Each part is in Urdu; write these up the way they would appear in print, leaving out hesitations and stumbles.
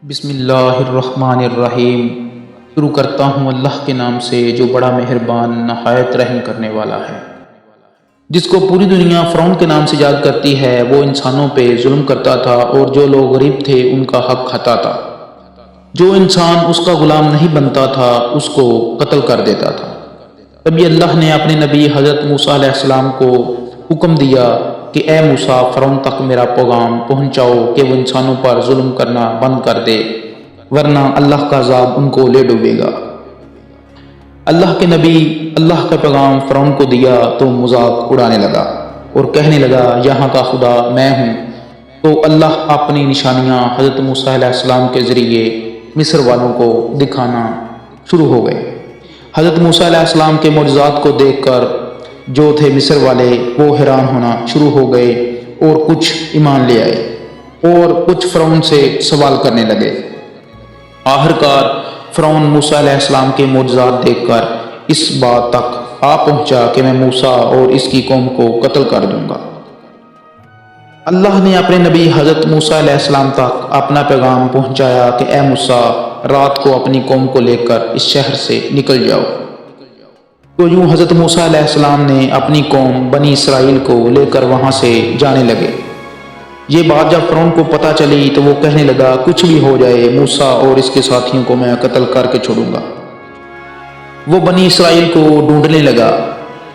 بسم اللہ الرحمن الرحیم۔ شروع کرتا ہوں اللہ کے نام سے جو بڑا مہربان نہایت رحم کرنے والا ہے۔ جس کو پوری دنیا فرعون کے نام سے یاد کرتی ہے، وہ انسانوں پہ ظلم کرتا تھا اور جو لوگ غریب تھے ان کا حق کھاتا تھا۔ جو انسان اس کا غلام نہیں بنتا تھا اس کو قتل کر دیتا تھا۔ تبھی اللہ نے اپنے نبی حضرت موسیٰ علیہ السلام کو حکم دیا کہ اے موسیٰ، فرعون تک میرا پیغام پہنچاؤ کہ وہ انسانوں پر ظلم کرنا بند کر دے، ورنہ اللہ کا عذاب ان کو لے ڈوبے گا۔ اللہ کے نبی اللہ کا پیغام فرعون کو دیا تو مذاق اڑانے لگا اور کہنے لگا یہاں کا خدا میں ہوں۔ تو اللہ اپنی نشانیاں حضرت موسیٰ علیہ السلام کے ذریعے مصر والوں کو دکھانا شروع ہو گئے۔ حضرت موسیٰ علیہ السلام کے معجزات کو دیکھ کر جو تھے مصر والے وہ حیران ہونا شروع ہو گئے اور کچھ ایمان لے آئے اور کچھ فرعون سے سوال کرنے لگے۔ آخرکار فرعون موسیٰ علیہ السلام کے معجزات دیکھ کر اس بات تک آ پہنچا کہ میں موسیٰ اور اس کی قوم کو قتل کر دوں گا۔ اللہ نے اپنے نبی حضرت موسیٰ علیہ السلام تک اپنا پیغام پہنچایا کہ اے موسیٰ، رات کو اپنی قوم کو لے کر اس شہر سے نکل جاؤ۔ تو یوں حضرت موسیٰ علیہ السلام نے اپنی قوم بنی اسرائیل کو لے کر وہاں سے جانے لگے۔ یہ بات جب فرعون کو پتہ چلی تو وہ کہنے لگا کچھ بھی ہو جائے موسیٰ اور اس کے ساتھیوں کو میں قتل کر کے چھوڑوں گا۔ وہ بنی اسرائیل کو ڈھونڈنے لگا۔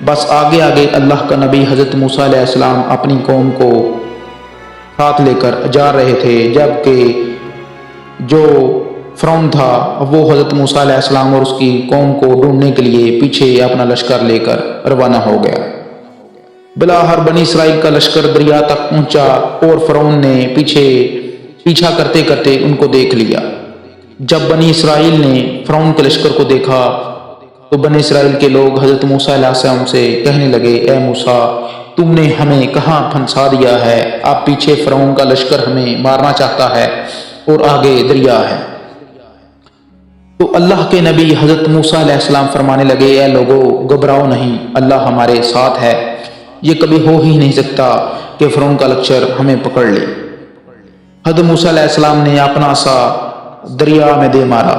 بس آگے آگے اللہ کا نبی حضرت موسیٰ علیہ السلام اپنی قوم کو ساتھ لے کر جا رہے تھے، جبکہ جو فرعون تھا وہ حضرت موسیٰ علیہ السلام اور اس کی قوم کو ڈھونڈنے کے لیے پیچھے اپنا لشکر لے کر روانہ ہو گیا۔ بلاخر بنی اسرائیل کا لشکر دریا تک پہنچا اور فرعون نے پیچھا کرتے کرتے ان کو دیکھ لیا۔ جب بنی اسرائیل نے فرعون کے لشکر کو دیکھا تو بنی اسرائیل کے لوگ حضرت موسیٰ علیہ السلام سے کہنے لگے اے موسیٰ، تم نے ہمیں کہاں پھنسا دیا ہے؟ اب پیچھے فرعون کا لشکر ہمیں مارنا چاہتا ہے اور آگے دریا ہے۔ تو اللہ کے نبی حضرت موسیٰ علیہ السلام فرمانے لگے اے لوگو، گھبراؤ نہیں، اللہ ہمارے ساتھ ہے، یہ کبھی ہو ہی نہیں سکتا کہ فرعون کا لشکر ہمیں پکڑ لے۔ حضرت موسیٰ علیہ السلام نے اپنا عصا دریا میں دے مارا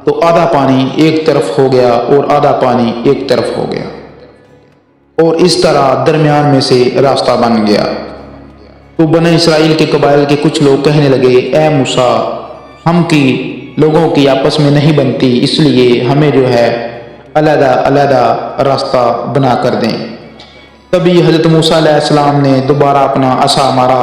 تو آدھا پانی ایک طرف ہو گیا اور آدھا پانی ایک طرف ہو گیا اور اس طرح درمیان میں سے راستہ بن گیا۔ تو بنی اسرائیل کے قبائل کے کچھ لوگ کہنے لگے اے موسیٰ، ہم کی لوگوں کی آپس میں نہیں بنتی، اس لیے ہمیں جو ہے علیحدہ علیحدہ راستہ بنا کر دیں۔ تبھی حضرت موسیٰ علیہ السلام نے دوبارہ اپنا عصا مارا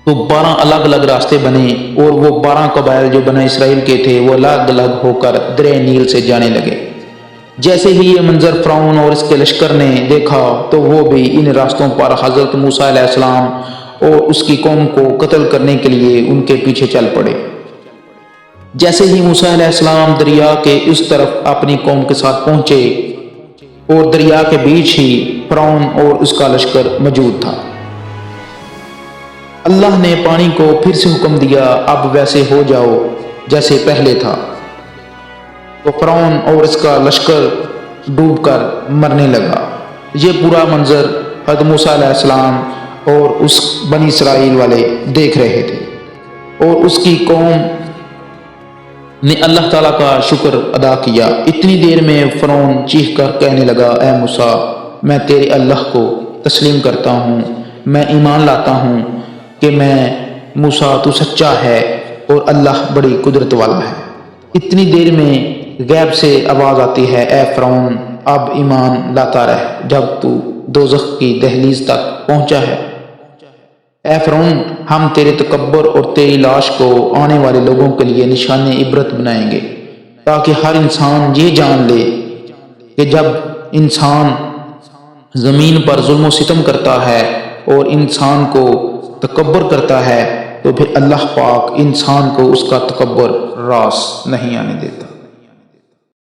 تو 12 الگ الگ راستے بنے اور وہ 12 قبائل جو بنی اسرائیل کے تھے وہ الگ الگ ہو کر دریا نیل سے جانے لگے۔ جیسے ہی یہ منظر فرعون اور اس کے لشکر نے دیکھا تو وہ بھی ان راستوں پر حضرت موسیٰ علیہ السلام اور اس کی قوم کو قتل کرنے کے لیے ان کے پیچھے چل پڑے۔ جیسے ہی موسیٰ علیہ السلام دریا کے اس طرف اپنی قوم کے ساتھ پہنچے اور دریا کے بیچ ہی فرعون اور اس کا لشکر موجود تھا۔ اللہ نے پانی کو پھر سے حکم دیا اب ویسے ہو جاؤ جیسے پہلے تھا۔ تو فرعون اور اس کا لشکر ڈوب کر مرنے لگا۔ یہ پورا منظر حضرت موسیٰ علیہ السلام اور اس بنی اسرائیل والے دیکھ رہے تھے اور اس کی قوم نے اللہ تعالیٰ کا شکر ادا کیا۔ اتنی دیر میں فرعون چیخ کر کہنے لگا اے موسیٰ، میں تیرے اللہ کو تسلیم کرتا ہوں، میں ایمان لاتا ہوں کہ میں موسیٰ تو سچا ہے اور اللہ بڑی قدرت والا ہے۔ اتنی دیر میں غیب سے آواز آتی ہے اے فرعون، اب ایمان لاتا رہ جب تو دوزخ کی دہلیز تک پہنچا ہے۔ اے فرعون، ہم تیرے تکبر اور تیری لاش کو آنے والے لوگوں کے لیے نشان عبرت بنائیں گے تاکہ ہر انسان یہ جان لے کہ جب انسان زمین پر ظلم و ستم کرتا ہے اور انسان کو تکبر کرتا ہے تو پھر اللہ پاک انسان کو اس کا تکبر راس نہیں آنے دیتا۔